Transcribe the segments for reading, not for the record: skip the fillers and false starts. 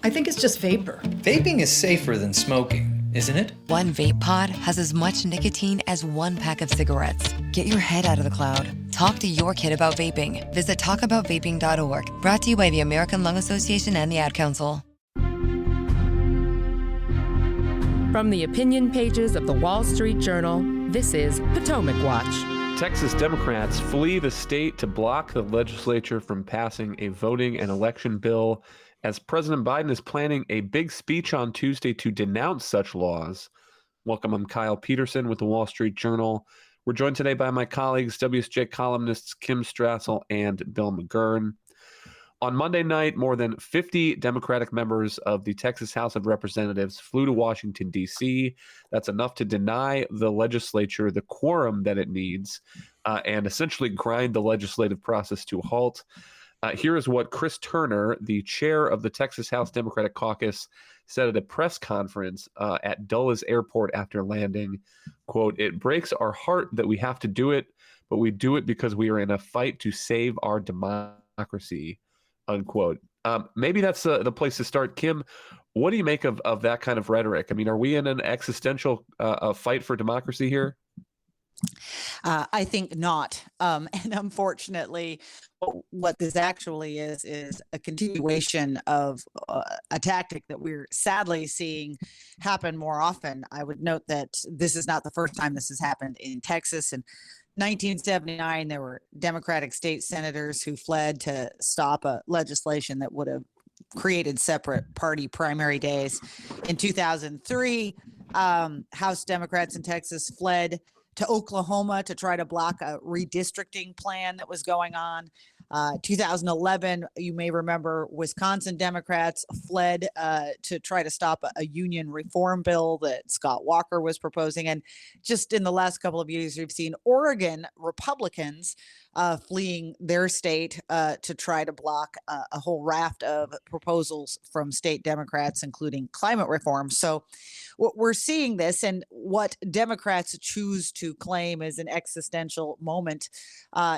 I think it's just vapor. Vaping is safer than smoking, isn't it? One vape pod has as much nicotine as one pack of cigarettes. Get your head out of the cloud. Talk to your kid about vaping. Visit talkaboutvaping.org. Brought to you by the American Lung Association and the Ad Council. From the opinion pages of the Wall Street Journal, this is Potomac Watch. Texas Democrats flee the state to block the legislature from passing a voting and election bill as President Biden is planning a big speech on Tuesday to denounce such laws. Welcome, I'm Kyle Peterson with the Wall Street Journal. We're joined today by my colleagues, WSJ columnists Kim Strassel and Bill McGurn. On Monday night, more than 50 Democratic members of the Texas House of Representatives flew to Washington, D.C. That's enough to deny the legislature the quorum that it needs and essentially grind the legislative process to a halt. Here is what Chris Turner, the chair of the Texas House Democratic Caucus, said at a press conference at Dulles Airport after landing. Quote, "It breaks our heart that we have to do it, but we do it because we are in a fight to save our democracy," unquote. Maybe that's the place to start. Kim, what do you make of that kind of rhetoric? I mean, are we in an existential fight for democracy here? I think not. And unfortunately, what this actually is a continuation of a tactic that we're sadly seeing happen more often. I would note that this is not the first time this has happened in Texas. In 1979, there were Democratic state senators who fled to stop a legislation that would have created separate party primary days. In 2003, House Democrats in Texas fled to Oklahoma to try to block a redistricting plan that was going on. 2011, you may remember, Wisconsin Democrats fled to try to stop a union reform bill that Scott Walker was proposing. And just in the last couple of years, we've seen Oregon Republicans fleeing their state to try to block a whole raft of proposals from state Democrats, including climate reform. So we're seeing this, and what Democrats choose to claim as an existential moment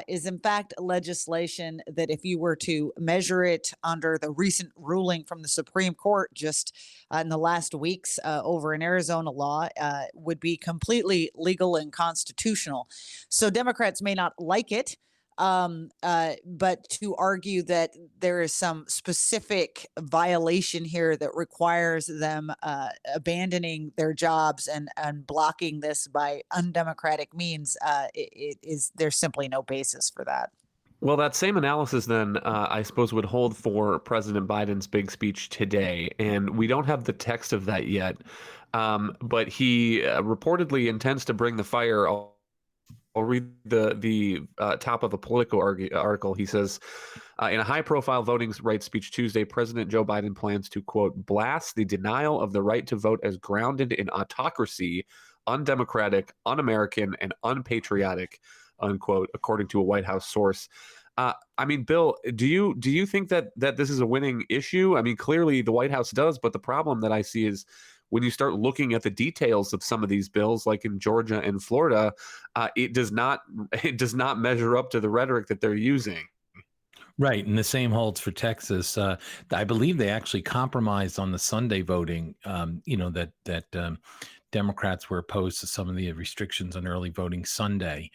is in fact legislation that, if you were to measure it under the recent ruling from the Supreme Court just in the last weeks over an Arizona law, would be completely legal and constitutional. So Democrats may not like it, but to argue that there is some specific violation here that requires them abandoning their jobs and blocking this by undemocratic means, there's simply no basis for that. Well, that same analysis then, I suppose, would hold for President Biden's big speech today. And we don't have the text of that yet. But he reportedly intends to bring the fire. I'll read the top of a Politico article. He says, in a high-profile voting rights speech Tuesday, President Joe Biden plans to, quote, blast the denial of the right to vote as grounded in autocracy, undemocratic, un-American, and unpatriotic, unquote, according to a White House source. I mean, Bill, do you think that this is a winning issue? I mean, clearly the White House does, but the problem that I see is when you start looking at the details of some of these bills, like in Georgia and Florida, it does not measure up to the rhetoric that they're using. Right, and the same holds for Texas. I believe they actually compromised on the Sunday voting. That Democrats were opposed to some of the restrictions on early voting Sunday,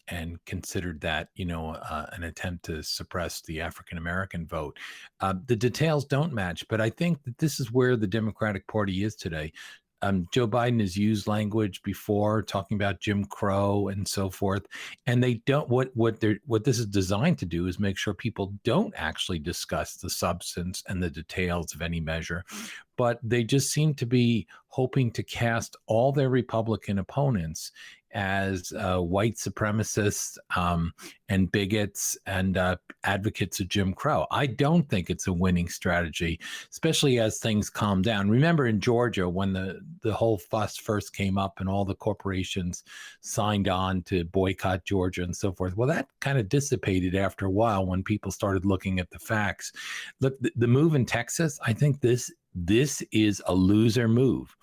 and considered that, an attempt to suppress the African-American vote. The details don't match, but I think that this is where the Democratic Party is today. Joe Biden has used language before talking about Jim Crow and so forth, and they don't. What this is designed to do is make sure people don't actually discuss the substance and the details of any measure, but they just seem to be hoping to cast all their Republican opponents as white supremacists and bigots and advocates of Jim Crow. I don't think it's a winning strategy, especially as things calm down. Remember in Georgia, when the whole fuss first came up and all the corporations signed on to boycott Georgia and so forth. Well, that kind of dissipated after a while when people started looking at the facts. Look, the move in Texas, I think this is a loser move.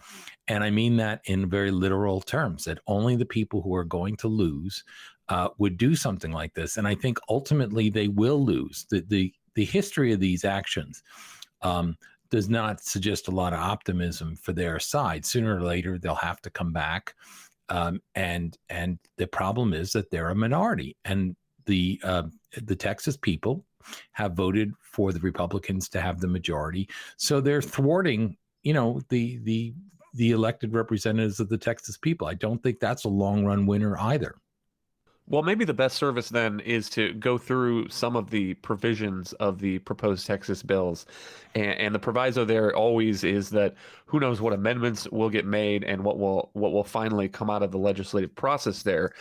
And I mean that in very literal terms, that only the people who are going to lose would do something like this. And I think ultimately they will lose. The history of these actions does not suggest a lot of optimism for their side. Sooner or later, they'll have to come back. And the problem is that they're a minority, and the Texas people have voted for the Republicans to have the majority. So they're thwarting, the elected representatives of the Texas people. I don't think that's a long run winner either. Well, maybe the best service then is to go through some of the provisions of the proposed Texas bills. And the proviso there always is that who knows what amendments will get made and what will finally come out of the legislative process there.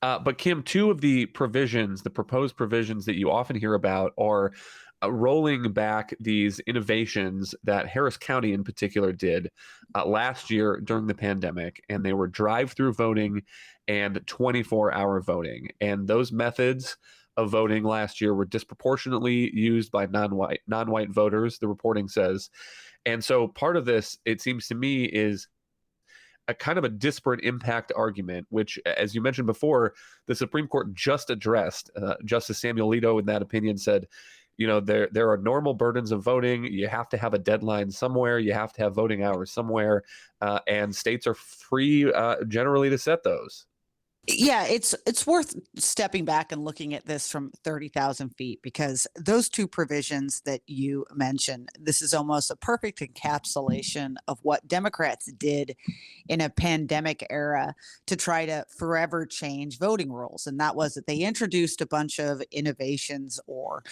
But Kim, two of the provisions, the proposed provisions that you often hear about are rolling back these innovations that Harris County in particular did last year during the pandemic, and they were drive-through voting and 24-hour voting. And those methods of voting last year were disproportionately used by non-white voters, the reporting says. And so part of this, it seems to me, is a kind of a disparate impact argument, which, as you mentioned before, the Supreme Court just addressed. Justice Samuel Alito, in that opinion, said, there are normal burdens of voting. You have to have a deadline somewhere. You have to have voting hours somewhere. And states are free generally to set those. Yeah, it's worth stepping back and looking at this from 30,000 feet, because those two provisions that you mentioned, this is almost a perfect encapsulation of what Democrats did in a pandemic era to try to forever change voting rules. And that was that they introduced a bunch of innovations or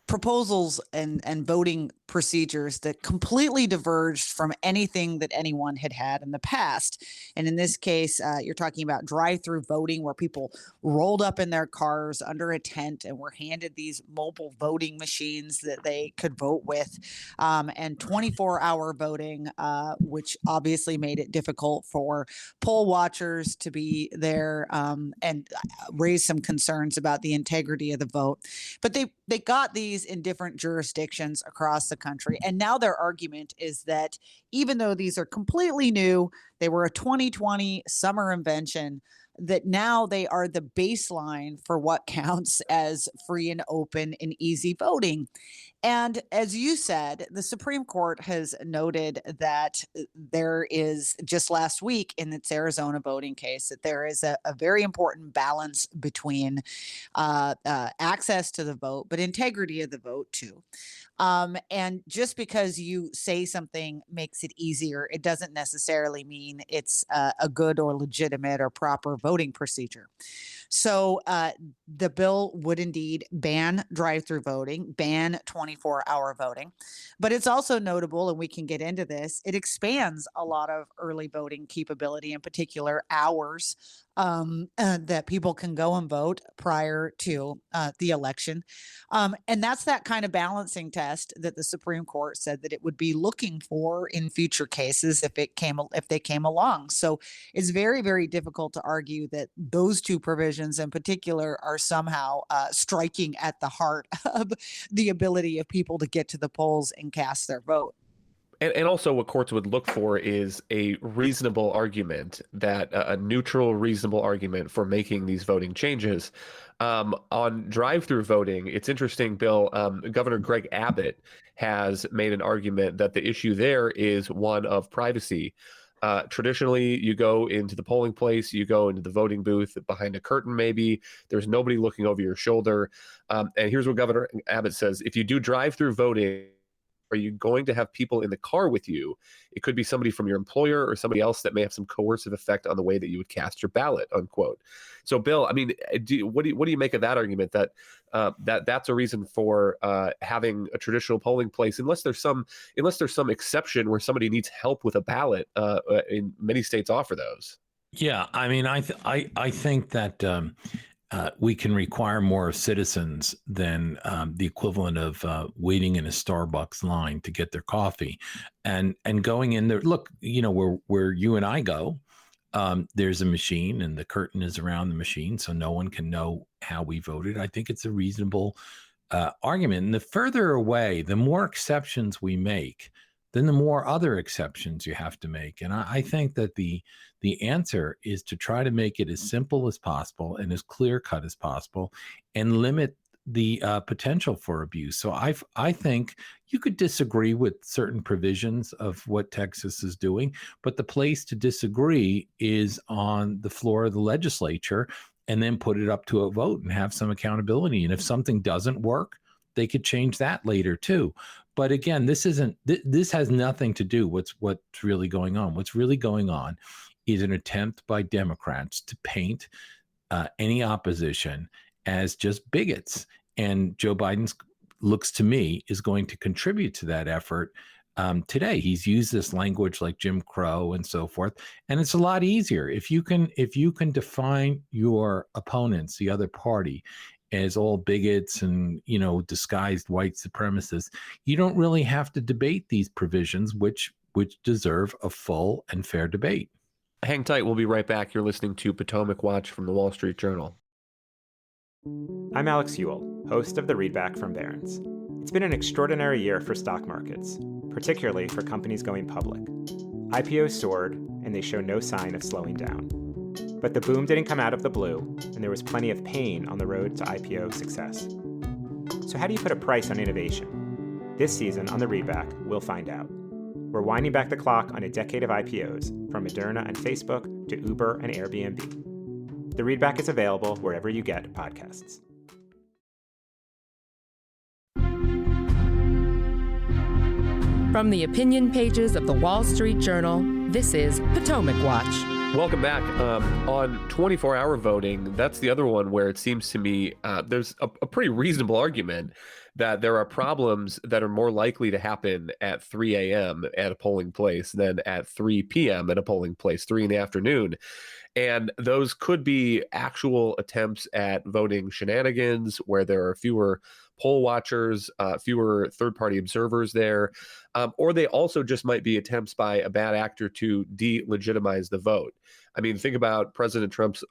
proposals and voting procedures that completely diverged from anything that anyone had in the past. And in this case, you're talking about drive-through voting, where people rolled up in their cars under a tent and were handed these mobile voting machines that they could vote with, and 24-hour voting, which obviously made it difficult for poll watchers to be there, and raised some concerns about the integrity of the vote. But they got these in different jurisdictions across the country. And now their argument is that even though these are completely new, they were a 2020 summer invention, that now they are the baseline for what counts as free and open and easy voting. And as you said, the Supreme Court has noted that there is, just last week in its Arizona voting case, that there is a very important balance between access to the vote, but integrity of the vote too. And just because you say something makes it easier, it doesn't necessarily mean it's a good or legitimate or proper voting procedure. So the bill would indeed ban drive-through voting, ban 24-hour voting. But it's also notable, and we can get into this, it expands a lot of early voting capability, in particular hours that people can go and vote prior to the election. And that's that kind of balancing test that the Supreme Court said that it would be looking for in future cases if they came along. So it's very, very difficult to argue that those two provisions in particular are somehow striking at the heart of the ability of people to get to the polls and cast their vote. And also what courts would look for is a reasonable argument, that a neutral, reasonable argument for making these voting changes. On drive-through voting, it's interesting, Bill, Governor Greg Abbott has made an argument that the issue there is one of privacy. Traditionally, you go into the polling place, you go into the voting booth behind a curtain, maybe. There's nobody looking over your shoulder. And here's what Governor Abbott says. If you do drive-through voting, are you going to have people in the car with you? It could be somebody from your employer or somebody else that may have some coercive effect on the way that you would cast your ballot, unquote. So, Bill, I mean, what do you make of that argument, that that's a reason for having a traditional polling place, unless there's some exception where somebody needs help with a ballot? In many states offer those. Yeah, I mean, I think that we can require more of citizens than the equivalent of waiting in a Starbucks line to get their coffee, and going in there. Look, where you and I go, there's a machine, and the curtain is around the machine, so no one can know how we voted. I think it's a reasonable argument. And the further away, the more exceptions we make, then the more other exceptions you have to make. And I think that the answer is to try to make it as simple as possible and as clear cut as possible, and limit the potential for abuse. So I think you could disagree with certain provisions of what Texas is doing, but the place to disagree is on the floor of the legislature, and then put it up to a vote and have some accountability. And if something doesn't work, they could change that later too. But again, this has nothing to do with what's really going on. What's really going on is an attempt by Democrats to paint any opposition as just bigots. And Joe Biden looks to me is going to contribute to that effort. Today, he's used this language like Jim Crow and so forth, and it's a lot easier if you can define your opponents, the other party, as all bigots and disguised white supremacists. You don't really have to debate these provisions, which deserve a full and fair debate. Hang tight. We'll be right back. You're listening to Potomac Watch from the Wall Street Journal. I'm Alex Ewell, host of the Readback from Barron's. It's been an extraordinary year for stock markets, particularly for companies going public. IPOs soared, and they show no sign of slowing down. But the boom didn't come out of the blue, and there was plenty of pain on the road to IPO success. So how do you put a price on innovation? This season on the Readback, we'll find out. We're winding back the clock on a decade of IPOs, from Moderna and Facebook to Uber and Airbnb. The Readback is available wherever you get podcasts. From the opinion pages of the Wall Street Journal, this is Potomac Watch. Welcome back. On 24-hour voting, that's the other one where it seems to me there's a pretty reasonable argument that there are problems that are more likely to happen at 3 a.m. at a polling place than at 3 p.m. at a polling place, 3 in the afternoon. And those could be actual attempts at voting shenanigans where there are fewer poll watchers, fewer third-party observers there, or they also just might be attempts by a bad actor to delegitimize the vote. I mean, think about President Trump's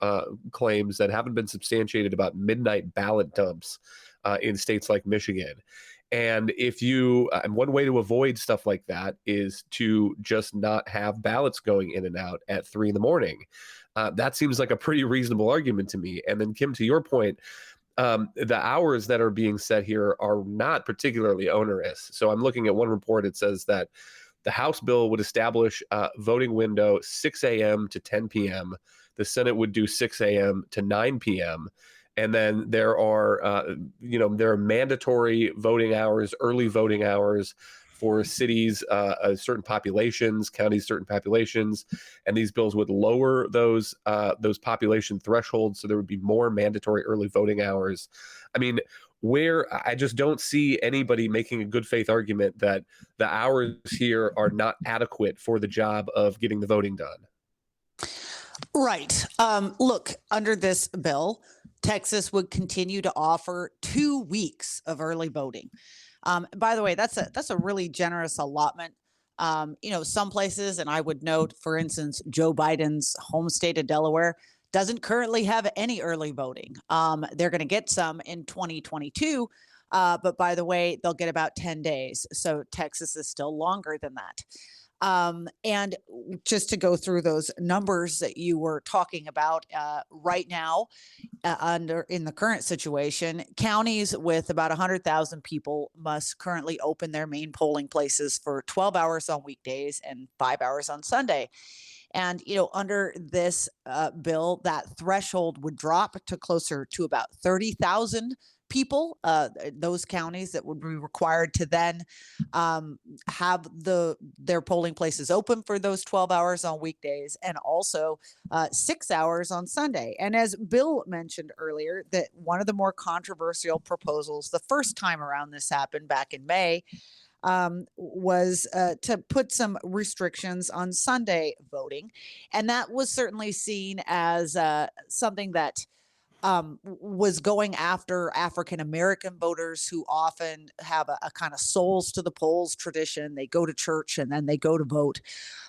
claims that haven't been substantiated about midnight ballot dumps in states like Michigan. And and one way to avoid stuff like that is to just not have ballots going in and out at 3 in the morning. That seems like a pretty reasonable argument to me. And then, Kim, to your point, the hours that are being set here are not particularly onerous. So I'm looking at one report. It says that the House bill would establish a voting window 6 a.m. to 10 p.m. The Senate would do 6 a.m. to 9 p.m. And then there are mandatory voting hours, early voting hours for cities, certain populations, counties, certain populations, and these bills would lower those population thresholds, so there would be more mandatory early voting hours. I mean, where I just don't see anybody making a good faith argument that the hours here are not adequate for the job of getting the voting done. Right. Look, under this bill, Texas would continue to offer 2 weeks of early voting. By the way, that's a really generous allotment. Some places, and I would note, for instance, Joe Biden's home state of Delaware doesn't currently have any early voting. They're going to get some in 2022, but by the way, they'll get about 10 days. So Texas is still longer than that. And just to go through those numbers that you were talking about, right now, in the current situation, counties with about 100,000 people must currently open their main polling places for 12 hours on weekdays and 5 hours on Sunday. And, under this bill, that threshold would drop to closer to about 30,000 people, those counties that would be required to then have their polling places open for those 12 hours on weekdays and also 6 hours on Sunday. And as Bill mentioned earlier, that one of the more controversial proposals the first time around this happened back in May was to put some restrictions on Sunday voting. And that was certainly seen as something that was going after African-American voters who often have a kind of souls to the polls tradition. They go to church and then they go to vote.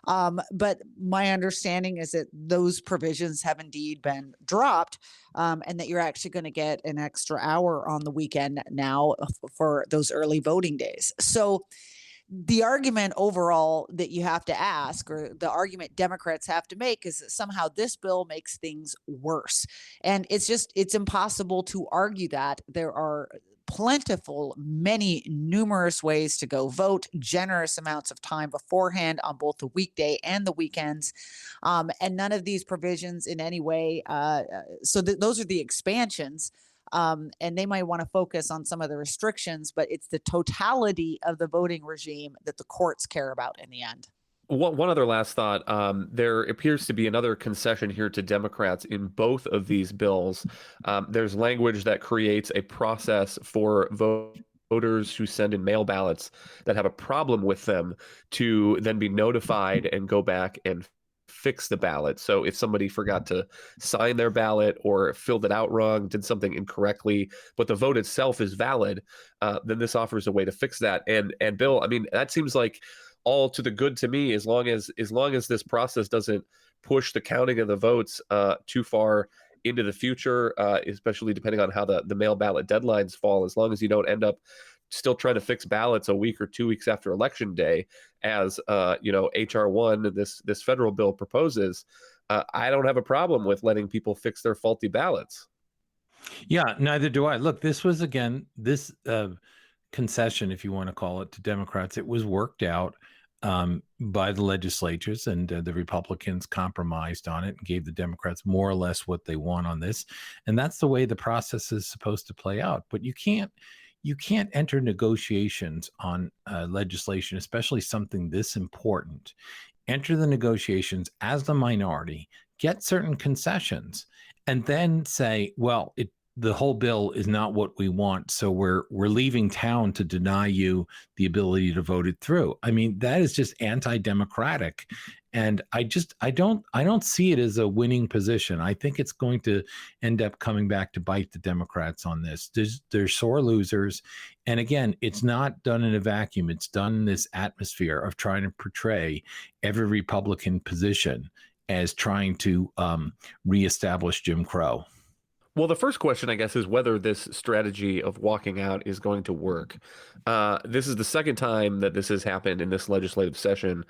But my understanding is that those provisions have indeed been dropped, and that you're actually going to get an extra hour on the weekend now for those early voting days. So the argument overall that you have to ask, or the argument Democrats have to make, is that somehow this bill makes things worse. And it's impossible to argue that. There are numerous ways to go vote, generous amounts of time beforehand on both the weekday and the weekends. And none of these provisions in any way, those are the expansions. And they might want to focus on some of the restrictions, but it's the totality of the voting regime that the courts care about in the end. One other last thought. There appears to be another concession here to Democrats in both of these bills. There's language that creates a process for voters who send in mail ballots that have a problem with them to then be notified and go back and fix the ballot. So if somebody forgot to sign their ballot or filled it out wrong, did something incorrectly, but the vote itself is valid, then this offers a way to fix that. And Bill, I mean, that seems like all to the good to me, as long as this process doesn't push the counting of the votes too far into the future, especially depending on how the mail ballot deadlines fall. As long as you don't end up still trying to fix ballots a week or 2 weeks after election day, as HR 1, this federal bill proposes, I don't have a problem with letting people fix their faulty ballots. Yeah, neither do I. Look, this was, again, this concession, if you want to call it, to Democrats. It was worked out by the legislatures, and the Republicans compromised on it and gave the Democrats more or less what they want on this. And that's the way the process is supposed to play out. But you can't enter negotiations on legislation, especially something this important. Enter the negotiations as the minority, get certain concessions, and then say, well, the whole bill is not what we want, so we're leaving town to deny you the ability to vote it through. I mean, that is just anti-democratic, and I don't see it as a winning position. I think it's going to end up coming back to bite the Democrats on this. They're sore losers, and again, it's not done in a vacuum. It's done in this atmosphere of trying to portray every Republican position as trying to reestablish Jim Crow. Well, the first question, I guess, is whether this strategy of walking out is going to work. This is the second time that this has happened in this legislative session,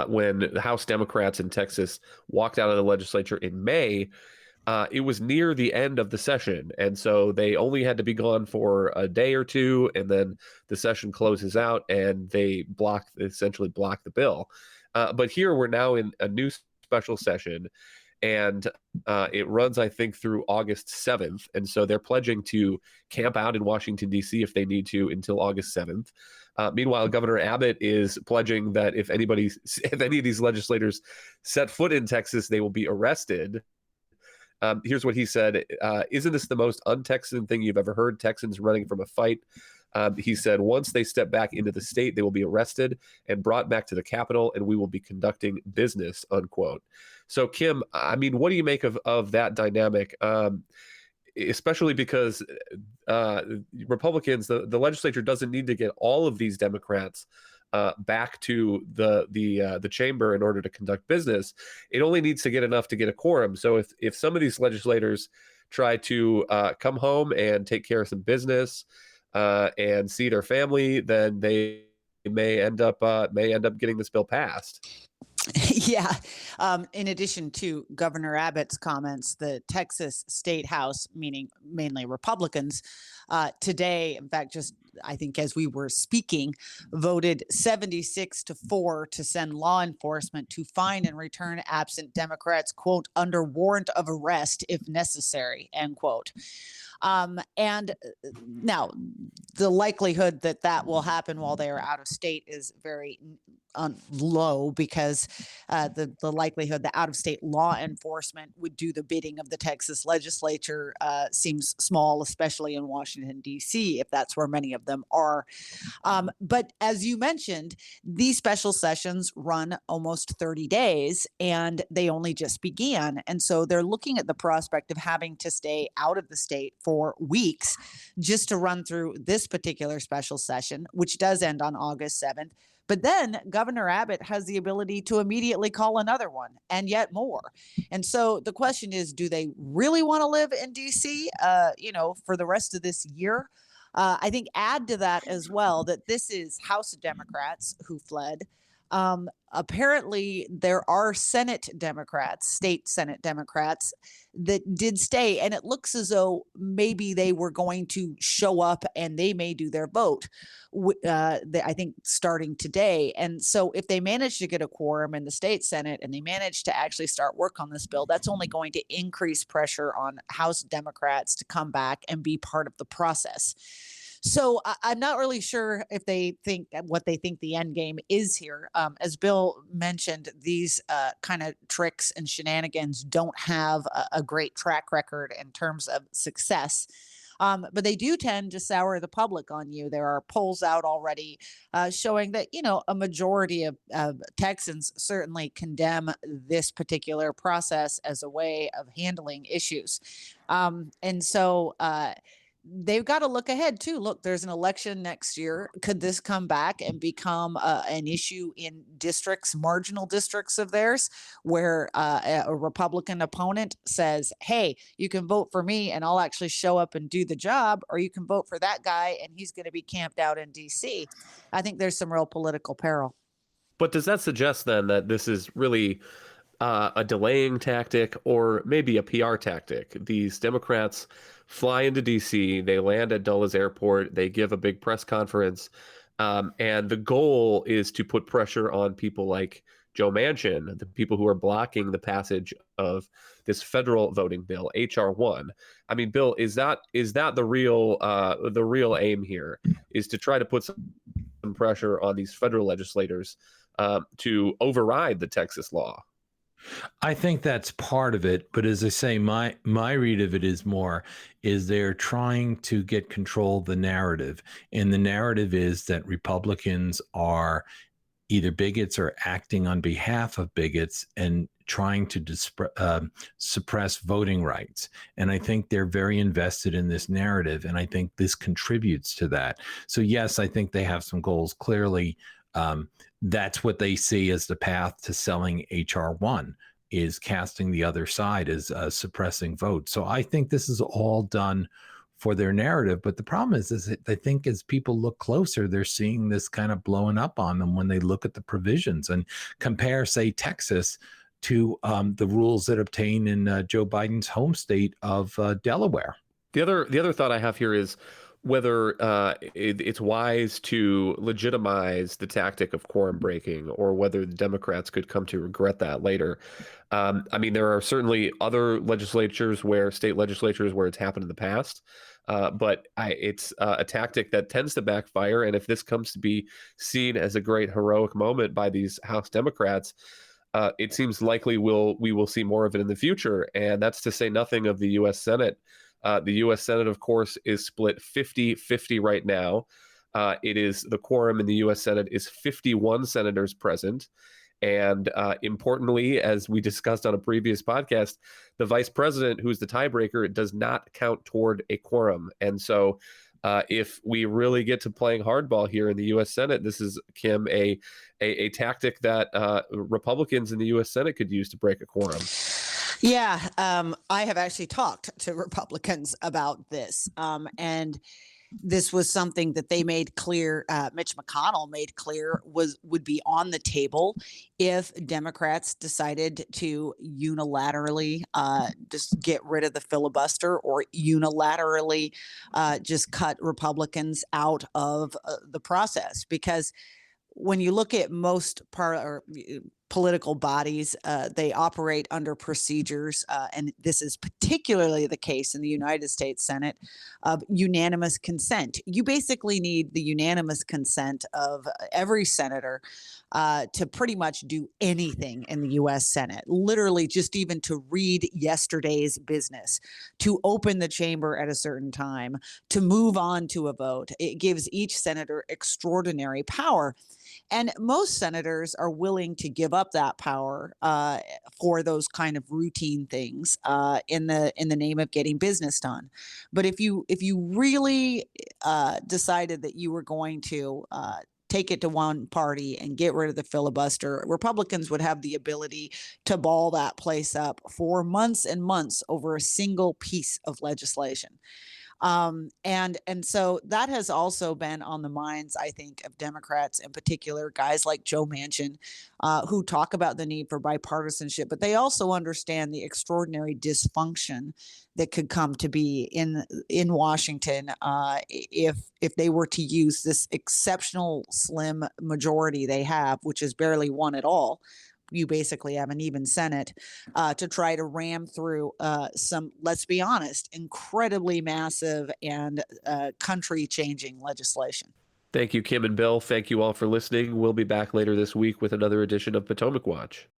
when the House Democrats in Texas walked out of the legislature in May. It was near the end of the session, and so they only had to be gone for a day or two, and then the session closes out, and they essentially block the bill. But here we're now in a new special session, and it runs, I think, through August 7th. And so they're pledging to camp out in Washington, D.C. if they need to until August 7th. Meanwhile, Governor Abbott is pledging that if any of these legislators set foot in Texas, they will be arrested. Here's what he said. Isn't this the most un-Texan thing you've ever heard? Texans running from a fight. He said, once they step back into the state, they will be arrested and brought back to the Capitol, and we will be conducting business, unquote. So, Kim, I mean, what do you make of that dynamic? Especially because Republicans, the legislature doesn't need to get all of these Democrats back to the chamber in order to conduct business. It only needs to get enough to get a quorum. So if some of these legislators try to come home and take care of some business and see their family, then they may end up getting this bill passed. Yeah. In addition to Governor Abbott's comments, the Texas State House, meaning mainly Republicans, today, in fact, just I think as we were speaking, voted 76-4 to send law enforcement to find and return absent Democrats, quote, under warrant of arrest if necessary, end quote. And now the likelihood that will happen while they are out of state is very low, because the likelihood that out-of-state law enforcement would do the bidding of the Texas legislature seems small, especially in Washington, D.C., if that's where many of them are. But as you mentioned, these special sessions run almost 30 days, and they only just began. And so they're looking at the prospect of having to stay out of the state for weeks just to run through this particular special session, which does end on August 7th. But then Governor Abbott has the ability to immediately call another one, and yet more. And so the question is, do they really want to live in D.C., for the rest of this year? I think add to that as well that this is House Democrats who fled. Apparently, there are Senate Democrats, state Senate Democrats, that did stay. And it looks as though maybe they were going to show up and they may do their vote, I think, starting today. And so if they manage to get a quorum in the state Senate and they manage to actually start work on this bill, that's only going to increase pressure on House Democrats to come back and be part of the process. So I'm not really sure if they think what they think the end game is here. As Bill mentioned, these kind of tricks and shenanigans don't have a great track record in terms of success. But they do tend to sour the public on you. There are polls out already showing that, a majority of Texans certainly condemn this particular process as a way of handling issues. And so they've got to look ahead too. Look, there's an election next year. Could this come back and become an issue in districts, marginal districts of theirs, where a Republican opponent says, hey, you can vote for me and I'll actually show up and do the job, or you can vote for that guy and he's going to be camped out in DC. I think there's some real political peril. But does that suggest then that this is really a delaying tactic or maybe a PR tactic? These Democrats fly into D.C., they land at Dulles Airport, they give a big press conference, and the goal is to put pressure on people like Joe Manchin, the people who are blocking the passage of this federal voting bill, H.R. 1. I mean, Bill, is that the real aim here, is to try to put some pressure on these federal legislators to override the Texas law? I think that's part of it, but as I say, my read of it is they're trying to get control of the narrative, and the narrative is that Republicans are either bigots or acting on behalf of bigots and trying to suppress voting rights. And I think they're very invested in this narrative, and I think this contributes to that. So yes, I think they have some goals. Clearly, that's what they see as the path to selling H.R. 1, is casting the other side as suppressing votes. So I think this is all done for their narrative. But the problem is that I think as people look closer, they're seeing this kind of blowing up on them when they look at the provisions and compare, say, Texas to the rules that obtain in Joe Biden's home state of Delaware. The other thought I have here is whether it's wise to legitimize the tactic of quorum breaking, or whether the Democrats could come to regret that later. I mean, there are certainly other state legislatures where it's happened in the past, but it's a tactic that tends to backfire. And if this comes to be seen as a great heroic moment by these House Democrats, it seems likely we will see more of it in the future. And that's to say nothing of the U.S. Senate. The U.S. Senate, of course, is split 50-50 right now. The quorum in the U.S. Senate is 51 senators present. And importantly, as we discussed on a previous podcast, the vice president, who's the tiebreaker, does not count toward a quorum. And so if we really get to playing hardball here in the U.S. Senate, this is, Kim, a tactic that Republicans in the U.S. Senate could use to break a quorum. Yeah, I have actually talked to Republicans about this, and this was something that they made clear. Mitch McConnell made clear would be on the table if Democrats decided to unilaterally just get rid of the filibuster, or unilaterally just cut Republicans out of the process. Because when you look at most political bodies, they operate under procedures, and this is particularly the case in the United States Senate, of unanimous consent. You basically need the unanimous consent of every senator to pretty much do anything in the U.S. Senate, literally just even to read yesterday's business, to open the chamber at a certain time, to move on to a vote. It gives each senator extraordinary power. And most senators are willing to give up that power for those kind of routine things in the name of getting business done. But if you really decided that you were going to take it to one party and get rid of the filibuster, Republicans would have the ability to ball that place up for months and months over a single piece of legislation. And so that has also been on the minds, I think, of Democrats, in particular, guys like Joe Manchin, who talk about the need for bipartisanship, but they also understand the extraordinary dysfunction that could come to be in Washington if they were to use this exceptional slim majority they have, which is barely one at all. You basically have an even Senate to try to ram through some, let's be honest, incredibly massive and country-changing legislation. Thank you, Kim and Bill. Thank you all for listening. We'll be back later this week with another edition of Potomac Watch.